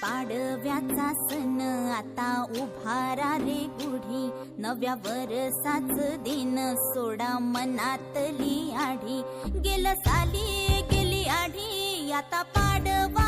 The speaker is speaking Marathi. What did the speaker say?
पाडव्याचा सण आता उभारा रे गुढी, नव्या वरसाच दिन सोडा मनातली आढी. गेलं साली गेली आढी, आता पाडवा